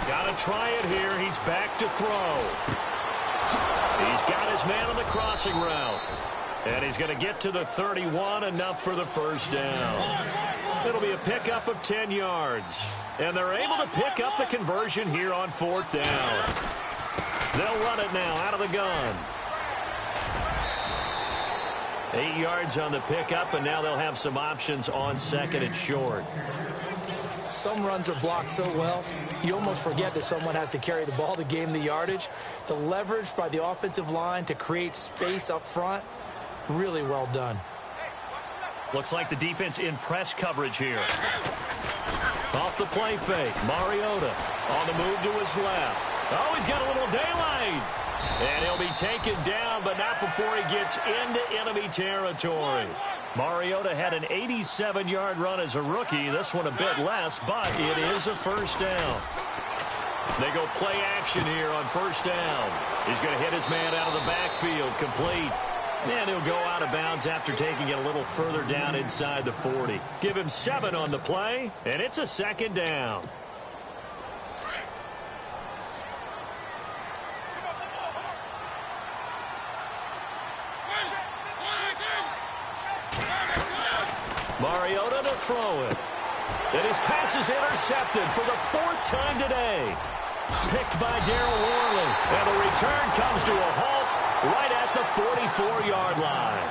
Got to try it here. He's back to throw. He's got his man on the crossing route. And he's going to get to the 31, enough for the 1st down. It'll be a pickup of 10 yards. And they're able to pick up the conversion here on 4th down. They'll run it now out of the gun. 8 yards on the pickup, and now they'll have some options on second and short.
Some runs are blocked so well, you almost forget that someone has to carry the ball to gain the yardage. The leverage by the offensive line to create space up front, really well done.
Looks like the defense in press coverage here. Off the play fake, Mariota on the move to his left. Oh, he's got a little daylight. And he'll be taken down, but not before he gets into enemy territory. Mariota had an 87-yard run as a rookie. This one a bit less, but it is a first down. They go play action here on first down. He's going to hit his man out of the backfield, complete. And he'll go out of bounds after taking it a little further down inside the 40. Give him 7 on the play, and it's a second down. Mariota to throw it. And his pass is intercepted for the 4th time today. Picked by Darryl Worley. And the return comes to a halt right at the 44-yard line.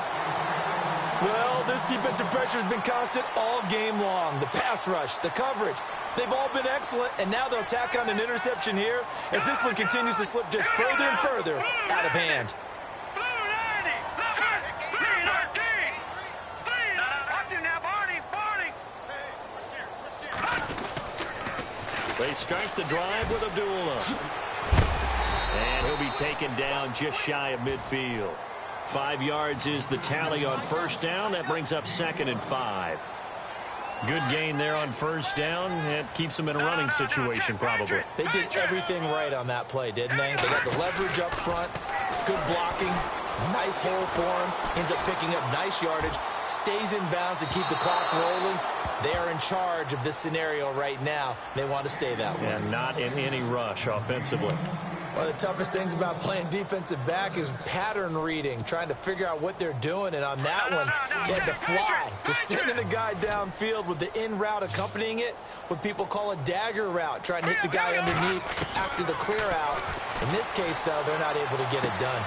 Well, this defensive pressure has been constant all game long. The pass rush, the coverage, they've all been excellent, and now they'll tack on an interception here as this one continues to slip just further and further out of hand.
They start the drive with Abdullah. And he'll be taken down just shy of midfield. 5 yards is the tally on first down. That brings up 2nd and 5. Good gain there on first down. It keeps them in a running situation, probably.
They did everything right on that play, didn't they? They got the leverage up front, good blocking, nice hole for him, ends up picking up nice yardage, stays in bounds to keep the clock rolling. They are in charge of this scenario right now. They want to stay that way.
And not in any rush offensively.
One of the toughest things about playing defensive back is pattern reading, trying to figure out what they're doing. And on that one, they had to fly, just sending a guy downfield with the in route accompanying it, what people call a dagger route, trying to hit the guy underneath after the clear out. In this case, though, they're not able to get it done.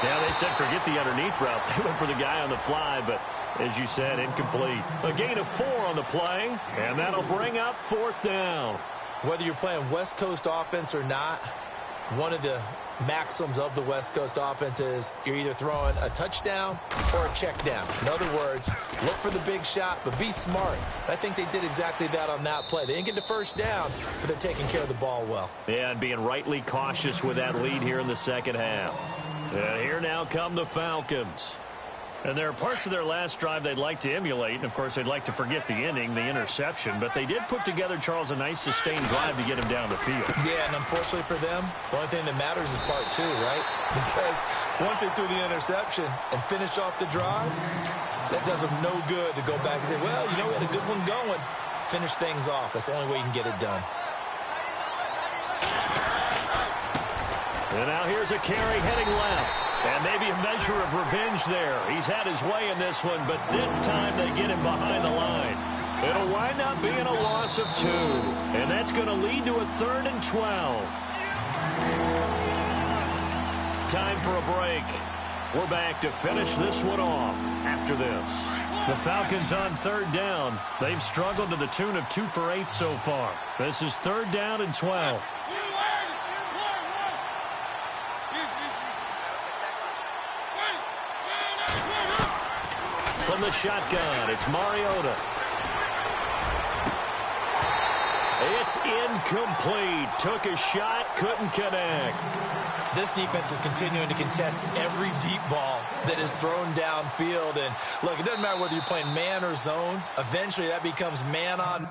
Yeah, they said forget the underneath route. They went for the guy on the fly, but as you said, incomplete. A gain of 4 on the play, and that'll bring up 4th down.
Whether you're playing West Coast offense or not, one of the maxims of the West Coast offense is you're either throwing a touchdown or a check down. In other words, look for the big shot, but be smart. I think they did exactly that on that play. They didn't get the first down, but they're taking care of the ball well.
Yeah, and being rightly cautious with that lead here in the second half. And here now come the Falcons. And there are parts of their last drive they'd like to emulate. And, of course, they'd like to forget the inning, the interception. But they did put together, Charles, a nice sustained drive to get him down the field.
Yeah, and unfortunately for them, the only thing that matters is part 2, right? Because once they threw the interception and finished off the drive, that does them no good to go back and say, well, you know, we had a good one going. Finish things off. That's the only way you can get it done.
And now here's a carry heading left. And maybe a measure of revenge there. He's had his way in this one, but this time they get him behind the line. It'll wind up being a loss of 2. And that's going to lead to a 3rd and 12. Time for a break. We're back to finish this one off after this. The Falcons on 3rd down. They've struggled to the tune of 2 for 8 so far. This is 3rd down and 12. From the shotgun, it's Mariota. It's incomplete. Took a shot, couldn't connect.
This defense is continuing to contest every deep ball that is thrown downfield. And, look, it doesn't matter whether you're playing man or zone. Eventually, that becomes man on.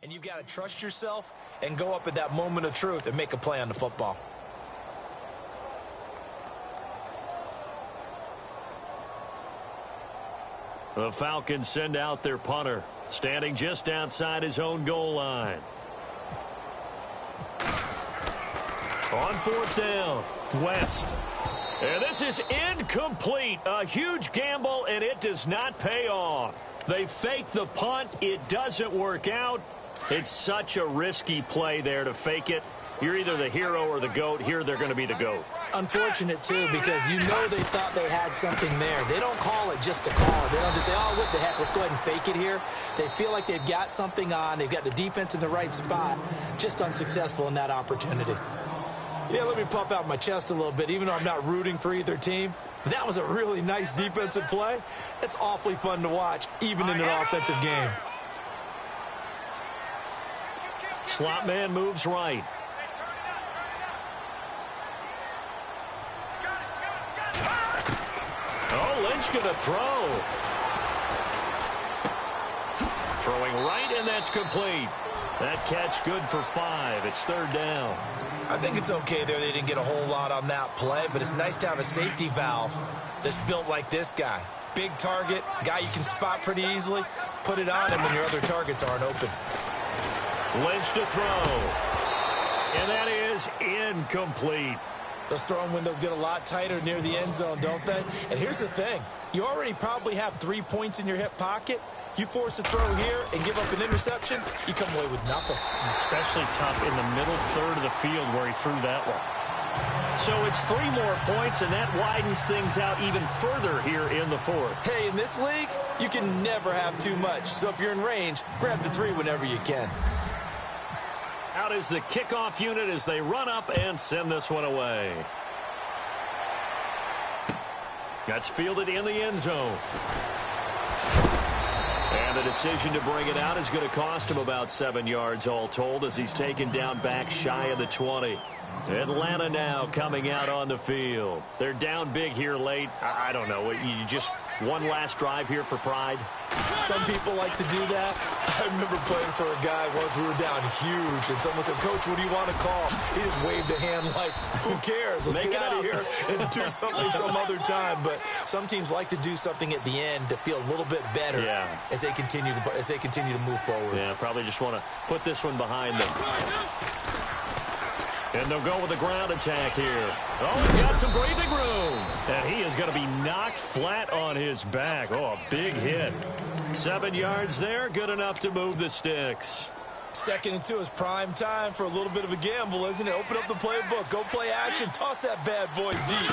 And you've got to trust yourself and go up at that moment of truth and make a play on the football.
The Falcons send out their punter, standing just outside his own goal line. On fourth down, West. And this is incomplete. A huge gamble, and it does not pay off. They fake the punt. It doesn't work out. It's such a risky play there to fake it. You're either the hero or the GOAT. Here they're going to be the GOAT.
Unfortunate, too, because you know they thought they had something there. They don't call it just to call it. They don't just say, oh, what the heck, let's go ahead and fake it here. They feel like they've got something on. They've got the defense in the right spot. Just unsuccessful in that opportunity. Yeah, let me puff out my chest a little bit, even though I'm not rooting for either team. That was a really nice defensive play. It's awfully fun to watch, even in an offensive game.
Slot man moves right. Oh, Lynch going to throw. Throwing right, and that's complete. That catch good for 5. It's third down.
I think it's okay there. They didn't get a whole lot on that play, but it's nice to have a safety valve that's built like this guy. Big target, guy you can spot pretty easily. Put it on him when your other targets aren't open.
Lynch to throw. And that is incomplete.
Those throwing windows get a lot tighter near the end zone, don't they? And here's the thing. You already probably have 3 points in your hip pocket. You force a throw here and give up an interception, you come away with nothing.
Especially tough in the middle third of the field where he threw that one. So it's 3 more points, and that widens things out even further here in the fourth.
Hey, in this league, you can never have too much. So if you're in range, grab the 3 whenever you can.
Out is the kickoff unit as they run up and send this one away. That's fielded in the end zone. And the decision to bring it out is going to cost him about 7 yards all told as he's taken down back shy of the 20. Atlanta now coming out on the field. They're down big here late. I don't know. You just one last drive here for pride?
Some people like to do that. I remember playing for a guy once. We were down huge, and someone said, Coach, what do you want to call? He just waved a hand like, who cares? Let's get out of here and do something some other time. But some teams like to do something at the end to feel a little bit better as they continue to move forward.
Yeah, probably just want to put this one behind them. And they'll go with the ground attack here. Oh, he's got some breathing room. And he is going to be knocked flat on his back. Oh, a big hit. 7 yards there, good enough to move the sticks.
2nd and 2 is prime time for a little bit of a gamble, isn't it? Open up the playbook, go play action, toss that bad boy deep.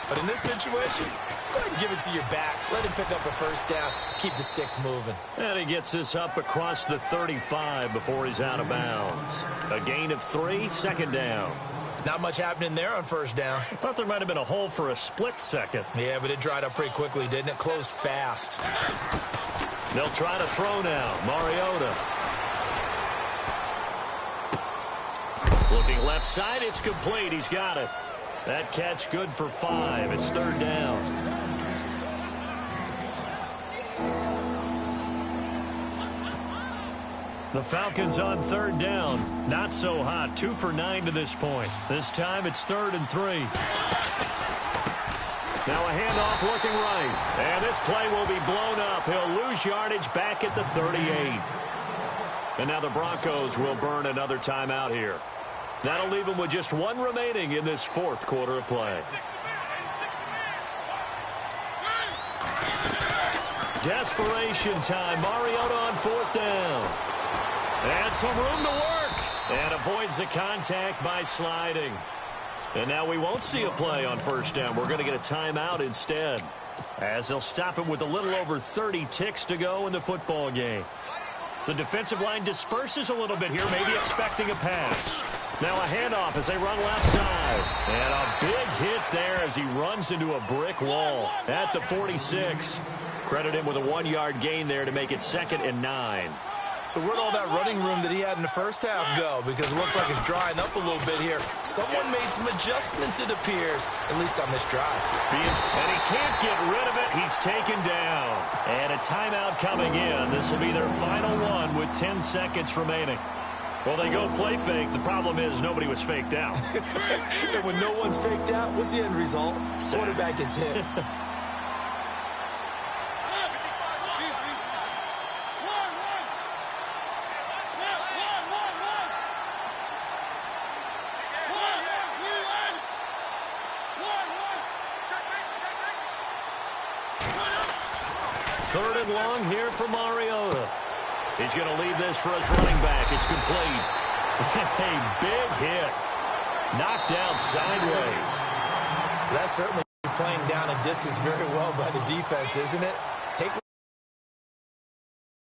But in this situation, go ahead and give it to your back. Let him pick up a first down. Keep the sticks moving.
And he gets this up across the 35 before he's out of bounds. A gain of 3, 2nd down.
Not much happening there on first down.
I thought there might have been a hole for a split second.
Yeah, but it dried up pretty quickly, didn't it? Closed fast.
They'll try to throw now. Mariota. Looking left side, it's complete. He's got it. That catch good for 5. It's third down. The Falcons on third down. Not so hot. 2 for 9 to this point. This time it's 3rd and 3. Now a handoff looking right. And this play will be blown up. He'll lose yardage back at the 38. And now the Broncos will burn another timeout here. That'll leave them with just 1 remaining in this 4th quarter of play. Desperation time. Mariota on 4th down. And some room to work. And avoids the contact by sliding. And now we won't see a play on first down. We're going to get a timeout instead, as they'll stop it with a little over 30 ticks to go in the football game. The defensive line disperses a little bit here, maybe expecting a pass. Now a handoff as they run left side. And a big hit there as he runs into a brick wall at the 46. Credit him with a 1-yard gain there to make it 2nd and 9.
So where'd all that running room that he had in the first half go? Because it looks like it's drying up a little bit here. Someone made some adjustments, it appears, at least on this drive.
And he can't get rid of it. He's taken down. And a timeout coming in. This will be their final one with 10 seconds remaining. Well, they go play fake. The problem is nobody was faked out.
And when no one's faked out, what's the end result? Quarterback gets hit.
3rd and long here for Mariota. He's going to lead this for his running back. It's complete. A big hit. Knocked down sideways.
That's certainly playing down a distance very well by the defense, isn't it?